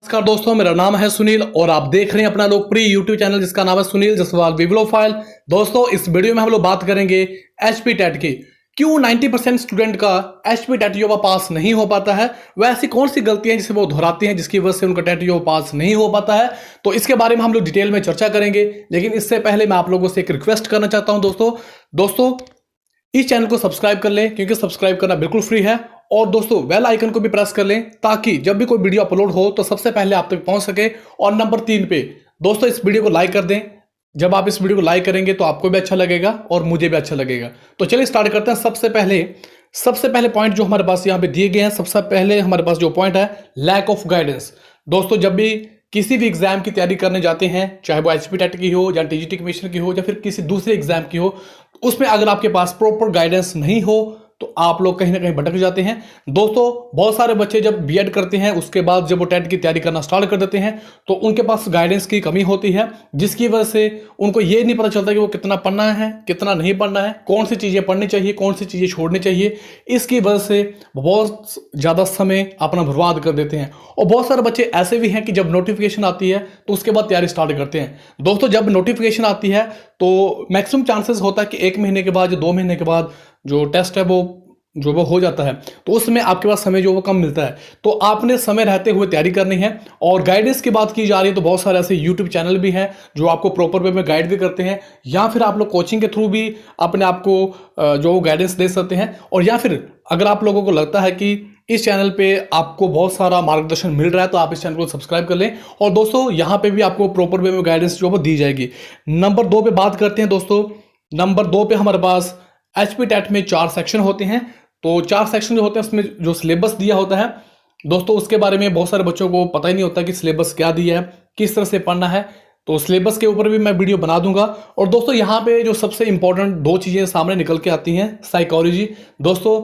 नमस्कार दोस्तों, मेरा नाम है सुनील और आप देख रहे हैं अपना लोकप्रिय यूट्यूब चैनल जिसका नाम है सुनील जसवाल बिब्लोफाइल। दोस्तों, इस वीडियो में हम लोग बात करेंगे एचपी टेट की। क्यों 90% स्टूडेंट का एचपी टेट जो पास नहीं हो पाता है, वह ऐसी कौन सी गलतियां जिसे वो दोहराते हैं जिसकी वजह से उनका टेट जो पास नहीं हो पाता है, तो इसके बारे में हम लोग डिटेल में चर्चा करेंगे। लेकिन इससे पहले मैं आप लोगों से एक रिक्वेस्ट करना चाहता हूं दोस्तों इस चैनल को सब्सक्राइब कर लें, क्योंकि सब्सक्राइब करना बिल्कुल फ्री है। और दोस्तों बेल आइकन को भी प्रेस कर लें ताकि जब भी कोई वीडियो अपलोड हो तो सबसे पहले आप तक पहुंच सके। और नंबर 3 पे दोस्तों इस वीडियो को लाइक कर दें। जब आप इस वीडियो को लाइक करेंगे तो आपको भी अच्छा लगेगा और मुझे भी अच्छा लगेगा। तो चलिए स्टार्ट करते हैं। सबसे पहले पॉइंट जो हमारे पास यहाँ पे दिए गए हैं, सबसे पहले हमारे पास जो पॉइंट है लैक ऑफ गाइडेंस। दोस्तों, जब भी किसी भी एग्जाम की तैयारी करने जाते हैं, चाहे वो एचपी टेट की हो या टीजीटी कमीशन की हो या फिर किसी दूसरे एग्जाम की हो, उसमें अगर आपके पास प्रॉपर गाइडेंस नहीं हो तो आप लोग कहीं ना कहीं भटक जाते हैं। दोस्तों, बहुत सारे बच्चे जब बीएड करते हैं उसके बाद जब वो टेट की तैयारी करना स्टार्ट कर देते हैं तो उनके पास गाइडेंस की कमी होती है, जिसकी वजह से उनको ये नहीं पता चलता कि वो कितना पढ़ना है, कितना नहीं पढ़ना है, कौन सी चीज़ें पढ़नी चाहिए, कौन सी चीज़ें छोड़नी चाहिए। इसकी वजह से बहुत ज़्यादा समय अपना बर्बाद कर देते हैं। और बहुत सारे बच्चे ऐसे भी हैं कि जब नोटिफिकेशन आती है तो उसके बाद तैयारी स्टार्ट करते हैं। दोस्तों, जब नोटिफिकेशन आती है तो मैक्सिमम चांसेस होता है कि 1 महीने के बाद या 2 महीने के बाद जो टेस्ट है वो हो जाता है, तो उसमें आपके पास समय जो वो कम मिलता है। तो आपने समय रहते हुए तैयारी करनी है। और गाइडेंस की बात की जा रही है तो बहुत सारे ऐसे यूट्यूब चैनल भी हैं जो आपको प्रॉपर वे में गाइड भी करते हैं, या फिर आप लोग कोचिंग के थ्रू भी अपने आप को जो गाइडेंस दे सकते हैं। और या फिर अगर आप लोगों को लगता है कि इस चैनल पे आपको बहुत सारा मार्गदर्शन मिल रहा है तो आप इस चैनल को सब्सक्राइब कर लें। और दोस्तों, यहाँ पे भी आपको प्रॉपर वे में गाइडेंस जो वो दी जाएगी। नंबर 2 पे बात करते हैं दोस्तों। नंबर 2 पे हमारे पास एचपी टेट में 4 सेक्शन होते हैं। तो 4 सेक्शन जो होते हैं उसमें जो सिलेबस दिया होता है दोस्तों, उसके बारे में बहुत सारे बच्चों को पता ही नहीं होता कि सिलेबस क्या दिया है, किस तरह से पढ़ना है। तो सिलेबस के ऊपर भी मैं वीडियो बना दूंगा। और दोस्तों, यहाँ पे जो सबसे इंपॉर्टेंट 2 चीज़ें सामने निकल के आती हैं, साइकोलॉजी। दोस्तों,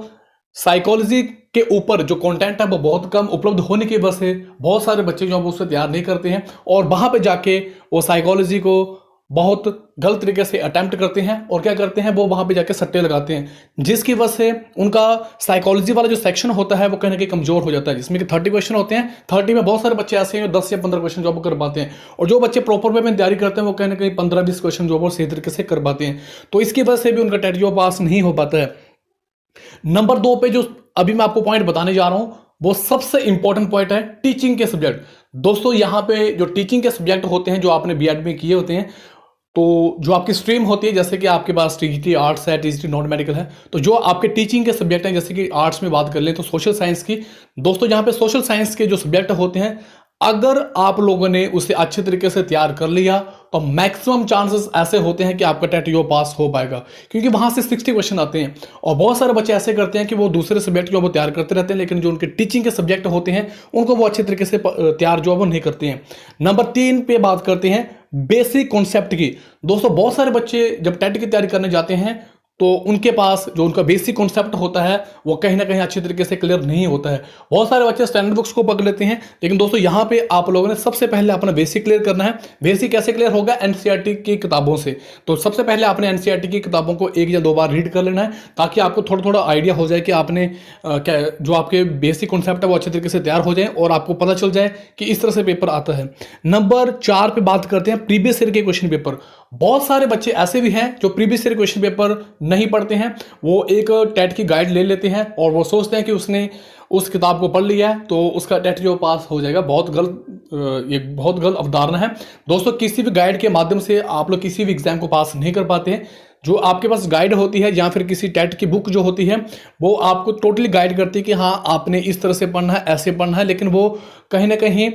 साइकोलॉजी के ऊपर जो कंटेंट है वो बहुत कम उपलब्ध होने की वजह से बहुत सारे बच्चे जो है उससे तैयार नहीं करते हैं और वहाँ पे जाके वो साइकोलॉजी को बहुत गलत तरीके से अटेम्प्ट करते हैं। और क्या करते हैं, वो वहाँ पे जाके सट्टे लगाते हैं, जिसकी वजह से उनका साइकोलॉजी वाला जो सेक्शन होता है वो कहीं ना कहीं कमजोर हो जाता है, जिसमें कि 30 क्वेश्चन होते हैं। 30 में बहुत सारे बच्चे ऐसे हैं जो 10 या 15 क्वेश्चन जॉब कर पाते हैं। और जो बच्चे प्रॉपर वे में तैयारी करते हैं वो कहीं ना कहीं 15-20 क्वेश्चन जॉब सही तरीके से कर पाते हैं। तो इसकी वजह से भी उनका टेट जो पास नहीं हो पाता है। नंबर 2 पे जो अभी मैं आपको पॉइंट बताने जा रहा हूं वो सबसे इंपॉर्टेंट पॉइंट है टीचिंग के सब्जेक्ट। दोस्तों, यहाँ पे जो टीचिंग के सब्जेक्ट होते हैं जो आपने बीएड में किए होते हैं, तो जो आपकी स्ट्रीम होती है, जैसे कि आपके पास टीजीटी आर्ट्स है, टीजीटी नॉन मेडिकल है, तो जो आपके टीचिंग के सब्जेक्ट हैं, जैसे कि आर्ट्स में बात कर लें तो सोशल साइंस की। दोस्तों, यहाँ पे सोशल साइंस के जो सब्जेक्ट होते हैं, अगर आप लोगों ने उसे अच्छे तरीके से तैयार कर लिया तो मैक्सिमम चांसेस ऐसे होते हैं कि आपका टेट जो पास हो पाएगा, क्योंकि वहां से 60 क्वेश्चन आते हैं। और बहुत सारे बच्चे ऐसे करते हैं कि वो दूसरे सब्जेक्ट जो वो तैयार करते रहते हैं, लेकिन जो उनके टीचिंग के सब्जेक्ट होते हैं उनको वो अच्छे तरीके से तैयार जो वो नहीं करते हैं। नंबर 3 पे बात करते हैं बेसिक कॉन्सेप्ट की। दोस्तों, बहुत सारे बच्चे जब टेट की तैयारी करने जाते हैं तो उनके पास जो उनका बेसिक कॉन्सेप्ट होता है वो कहीं ना कहीं अच्छी तरीके से क्लियर नहीं होता है। बहुत सारे बच्चे स्टैंडर्ड बुक्स को पकड़ लेते हैं, लेकिन दोस्तों यहाँ पे आप लोगों ने सबसे पहले अपना बेसिक क्लियर करना है। बेसिक कैसे क्लियर होगा? एनसीईआरटी की किताबों से। तो सबसे पहले आपने एनसीईआरटी की किताबों को 1 या 2 बार रीड कर लेना है, ताकि आपको थोड़ा थोड़ा आइडिया हो जाए कि आपने क्या जो आपके बेसिक कॉन्सेप्ट है वो अच्छे तरीके से तैयार हो जाए और आपको पता चल जाए कि इस तरह से पेपर आता है। नंबर 4 पे बात करते हैं प्रीवियस ईयर के क्वेश्चन पेपर। बहुत सारे बच्चे ऐसे भी हैं जो प्रीवियस ईयर क्वेश्चन पेपर नहीं पढ़ते हैं। वो एक टेट की गाइड ले लेते हैं और वो सोचते हैं कि उसने उस किताब को पढ़ लिया है तो उसका टेट जो पास हो जाएगा। ये बहुत गलत अवधारणा है। दोस्तों, किसी भी गाइड के माध्यम से आप लोग किसी भी एग्जाम को पास नहीं कर पाते हैं। जो आपके पास गाइड होती है या फिर किसी टेट की बुक जो होती है वो आपको टोटली गाइड करती है कि हाँ आपने इस तरह से पढ़ना है, ऐसे पढ़ना है, लेकिन वो कहीं ना कहीं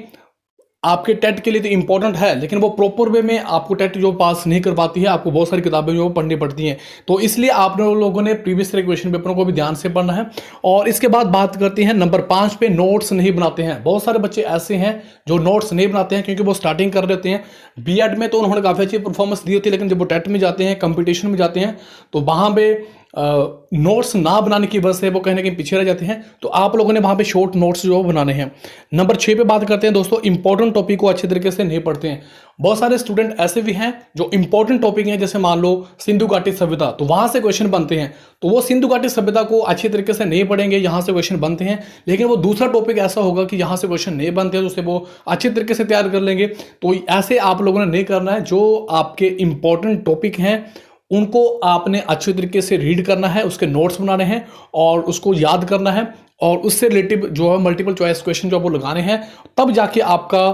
आपके टेट के लिए तो इंपॉर्टेंट है, लेकिन वो प्रॉपर वे में आपको टेट जो पास नहीं कर पाती है। आपको बहुत सारी किताबें जो पढ़नी पड़ती हैं, तो इसलिए आप लोगों ने प्रीवियस ईयर क्वेश्चन पेपरों को भी ध्यान से पढ़ना है। और इसके बाद बात करते हैं नंबर 5 पे नोट्स नहीं बनाते हैं। बहुत सारे बच्चे ऐसे हैं जो नोट्स नहीं बनाते हैं, क्योंकि वो स्टार्टिंग कर रहे होते हैं। बीएड में तो उन्होंने काफ़ी अच्छी परफॉर्मेंस दी होती है, लेकिन जब वो टेट में जाते हैं, कंपटीशन में जाते हैं, तो वहाँ पे नोट्स ना बनाने की वजह से वो कहीं ना कहीं पीछे रह जाते हैं। तो आप लोगों ने वहाँ पे शॉर्ट नोट्स जो बनाने हैं। नंबर 6 पे बात करते हैं दोस्तों, इंपॉर्टेंट टॉपिक को अच्छे तरीके से नहीं पढ़ते हैं। बहुत सारे स्टूडेंट ऐसे भी हैं जो इंपॉर्टेंट टॉपिक हैं, जैसे मान लो सिंधु घाटी सभ्यता, तो वहाँ से क्वेश्चन बनते हैं, तो वो सिंधु घाटी सभ्यता को अच्छे तरीके से नहीं पढ़ेंगे, यहाँ से क्वेश्चन बनते हैं। लेकिन वो दूसरा टॉपिक ऐसा होगा कि यहाँ से क्वेश्चन नहीं बनते हैं, तो उसे वो अच्छे तरीके से तैयार कर लेंगे। तो ऐसे आप लोगों ने नहीं करना है। जो आपके इंपॉर्टेंट टॉपिक हैं उनको आपने अच्छे तरीके से रीड करना है, उसके नोट्स बनाने हैं और उसको याद करना है, और उससे रिलेटिव जो है मल्टीपल चॉइस क्वेश्चन जो वो लगाने हैं, तब जाके आपका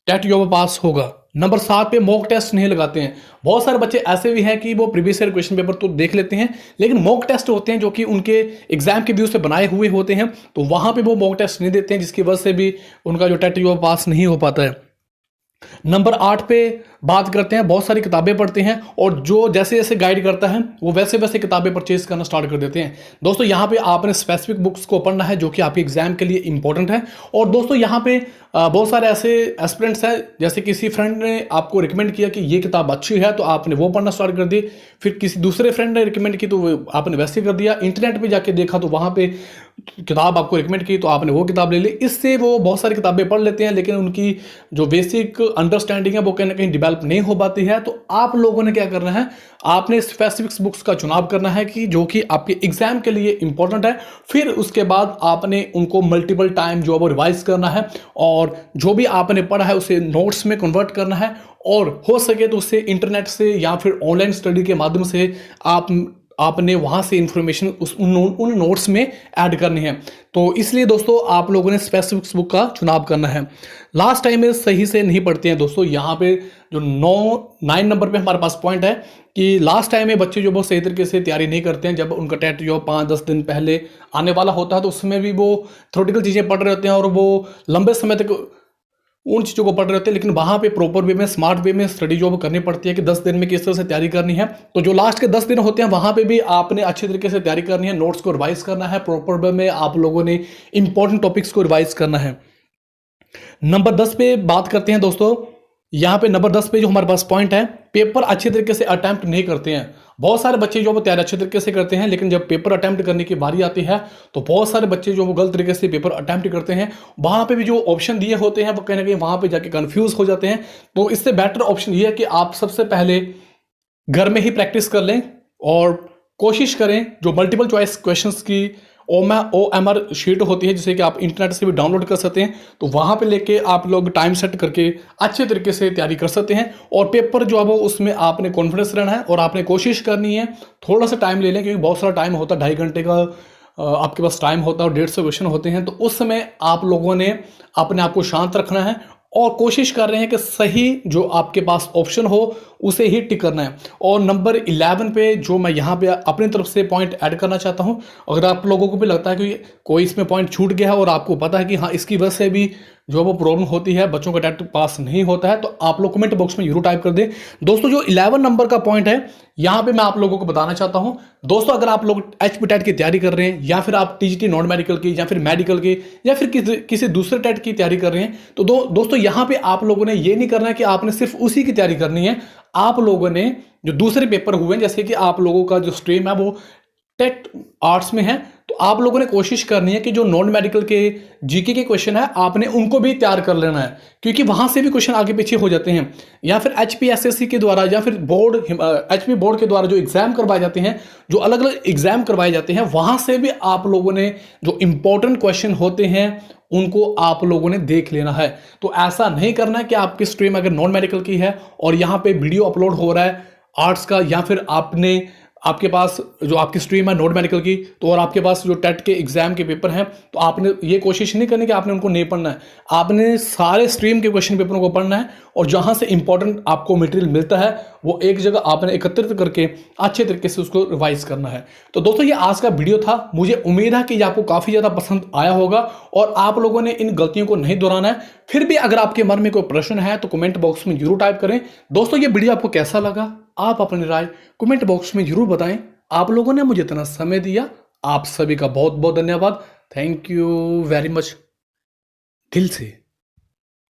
टेट जो पास होगा। नंबर 7 पे मॉक टेस्ट नहीं लगाते हैं। बहुत सारे बच्चे ऐसे भी हैं कि वो प्रीवियस ईयर क्वेश्चन पेपर तो देख लेते हैं, लेकिन मॉक टेस्ट होते हैं जो कि उनके एग्जाम के व्यू से बनाए हुए होते हैं, तो वहां पे वो मॉक टेस्ट नहीं देते हैं, जिसकी वजह से भी उनका जो टेट जो पास नहीं हो पाता है। नंबर 8 पे बात करते हैं, बहुत सारी किताबें पढ़ते हैं और जो जैसे जैसे गाइड करता है वो वैसे वैसे किताबें परचेज करना स्टार्ट कर देते हैं। दोस्तों यहाँ पे आपने स्पेसिफिक बुक्स को पढ़ना है जो कि आपके एग्जाम के लिए इंपॉर्टेंट है। और दोस्तों यहाँ पे बहुत सारे ऐसे एस्पिरेंट्स हैं, जैसे किसी फ्रेंड ने आपको रिकमेंड किया कि ये किताब अच्छी है तो आपने वो पढ़ना स्टार्ट कर दी, फिर किसी दूसरे फ्रेंड ने रिकमेंड की तो आपने वैसे कर दिया, इंटरनेट पर जाके देखा तो वहाँ पे किताब आपको रिकमेंड की तो आपने वो किताब ले ली। इससे वो बहुत सारी किताबें पढ़ लेते हैं, लेकिन उनकी जो बेसिक अंडरस्टैंडिंग है वो कहीं ना कहीं डेवलप नहीं हो पाती है। तो आप लोगों ने क्या करना है, आपने स्पेसिफिक बुक्स का चुनाव करना है कि जो कि आपके एग्जाम के लिए इंपॉर्टेंट है। फिर उसके बाद आपने उनको मल्टीपल टाइम जो है वो रिवाइज करना है, और जो भी आपने पढ़ा है उसे नोट्स में कन्वर्ट करना है, और हो सके तो उससे इंटरनेट से या फिर ऑनलाइन स्टडी के माध्यम से आपने वहाँ से इंफॉर्मेशन उन नोट्स में ऐड करनी है। तो इसलिए दोस्तों आप लोगों ने स्पेसिफिक बुक का चुनाव करना है। लास्ट टाइम में सही से नहीं पढ़ते हैं दोस्तों। यहाँ पे जो 9 नंबर पे हमारे पास पॉइंट है कि लास्ट टाइम में बच्चे जो बहुत सही तरीके से तैयारी नहीं करते हैं। जब उनका टेट जो 5-10 दिन पहले आने वाला होता है तो उसमें भी वो थ्योरेटिकल चीज़ें पढ़ रहे होते हैं और वो लंबे समय तक उन चीज़ों को पढ़ रहे होते हैं, लेकिन वहाँ पे प्रॉपर वे में स्मार्ट वे में स्टडी जो करनी पड़ती है कि 10 दिन में किस तरह से तैयारी करनी है। तो जो लास्ट के 10 दिन होते हैं वहाँ पे भी आपने अच्छे तरीके से तैयारी करनी है, नोट्स को रिवाइज करना है, प्रॉपर वे में आप लोगों ने इंपॉर्टेंट टॉपिक्स को रिवाइज करना है। नंबर 10 पे बात करते हैं दोस्तों। यहाँ पे नंबर 10 पे जो हमारे पास पॉइंट है, पेपर अच्छे तरीके से अटेम्प्ट नहीं करते हैं। बहुत सारे बच्चे जो वो तैयारी अच्छे तरीके से करते हैं, लेकिन जब पेपर अटेम्प्ट करने की बारी आती है तो बहुत सारे बच्चे जो वो गलत तरीके से पेपर अटेम्प्ट करते हैं। वहाँ पे भी जो ऑप्शन दिए होते हैं वो कहीं ना कहीं वहाँ पे जाके कंफ्यूज हो जाते हैं। तो इससे बेटर ऑप्शन ये है कि आप सबसे पहले घर में ही प्रैक्टिस कर लें और कोशिश करें जो मल्टीपल चॉइस क्वेश्चंस की OMR शीट होती है, जिसे कि आप इंटरनेट से भी डाउनलोड कर सकते हैं, तो वहाँ पे लेके आप लोग टाइम सेट करके अच्छे तरीके से तैयारी कर सकते हैं। और पेपर जो है वो उसमें आपने कॉन्फिडेंस रहना है और आपने कोशिश करनी है थोड़ा सा टाइम ले लें, क्योंकि बहुत सारा टाइम होता है, 2.5 घंटे का आपके पास टाइम होता है और 150 क्वेश्चन होते हैं। तो उस समय आप लोगों ने अपने आप को शांत रखना है और कोशिश कर रहे हैं कि सही जो आपके पास ऑप्शन हो उसे ही टिक करना है। और नंबर 11 पे जो मैं यहाँ पे अपनी तरफ से पॉइंट ऐड करना चाहता हूँ, अगर आप लोगों को भी लगता है कि कोई इसमें पॉइंट छूट गया है और आपको पता है कि हाँ इसकी वजह से भी जो वो प्रॉब्लम होती है, बच्चों का टेट पास नहीं होता है, तो आप लोग कमेंट बॉक्स में जरूर टाइप कर दें। दोस्तों जो 11 नंबर का पॉइंट है यहाँ पे मैं आप लोगों को बताना चाहता हूँ। दोस्तों अगर आप लोग HP टेट की तैयारी कर रहे हैं, या फिर आप TGT नॉन मेडिकल की, या फिर मेडिकल की, या फिर किसी दूसरे टेट की तैयारी कर रहे हैं, तो दोस्तों यहाँ पे आप लोगों ने ये नहीं करना है कि आपने सिर्फ उसी की तैयारी करनी है। आप लोगों ने जो दूसरे पेपर हुए हैं, जैसे कि आप लोगों का जो स्ट्रीम है वो टेट आर्ट्स में है, तो आप लोगों ने कोशिश करनी है कि जो नॉन मेडिकल के GK के क्वेश्चन है आपने उनको भी तैयार कर लेना है, क्योंकि वहां से भी क्वेश्चन आगे पीछे हो जाते हैं। या फिर HPSSC के द्वारा या फिर HP बोर्ड के द्वारा जो एग्जाम करवाए जाते हैं, जो अलग अलग एग्जाम करवाए जाते हैं, वहां से भी आप लोगों ने जो इंपॉर्टेंट क्वेश्चन होते हैं उनको आप लोगों ने देख लेना है। तो ऐसा नहीं करना है कि आपकी स्ट्रीम अगर नॉन मेडिकल की है और यहाँ पे वीडियो अपलोड हो रहा है आर्ट्स का, या फिर आपके पास जो आपकी स्ट्रीम है नॉन मेडिकल की, तो और आपके पास जो टेट के एग्जाम के पेपर हैं, तो आपने ये कोशिश नहीं करनी कि आपने उनको नहीं पढ़ना है। आपने सारे स्ट्रीम के क्वेश्चन पेपरों को पढ़ना है और जहां से इंपॉर्टेंट आपको मटेरियल मिलता है वो एक जगह आपने एकत्रित करके अच्छे तरीके से उसको रिवाइज करना है। तो दोस्तों ये आज का वीडियो था। मुझे उम्मीद है कि ये आपको काफ़ी ज़्यादा पसंद आया होगा और आप लोगों ने इन गलतियों को नहीं दोहराना है। फिर भी अगर आपके मन में कोई प्रश्न है तो कमेंट बॉक्स में जरूर टाइप करें। दोस्तों ये वीडियो आपको कैसा लगा, आप अपनी राय कमेंट बॉक्स में जरूर बताएं। आप लोगों ने मुझे इतना समय दिया, आप सभी का बहुत बहुत धन्यवाद। थैंक यू वेरी मच दिल से।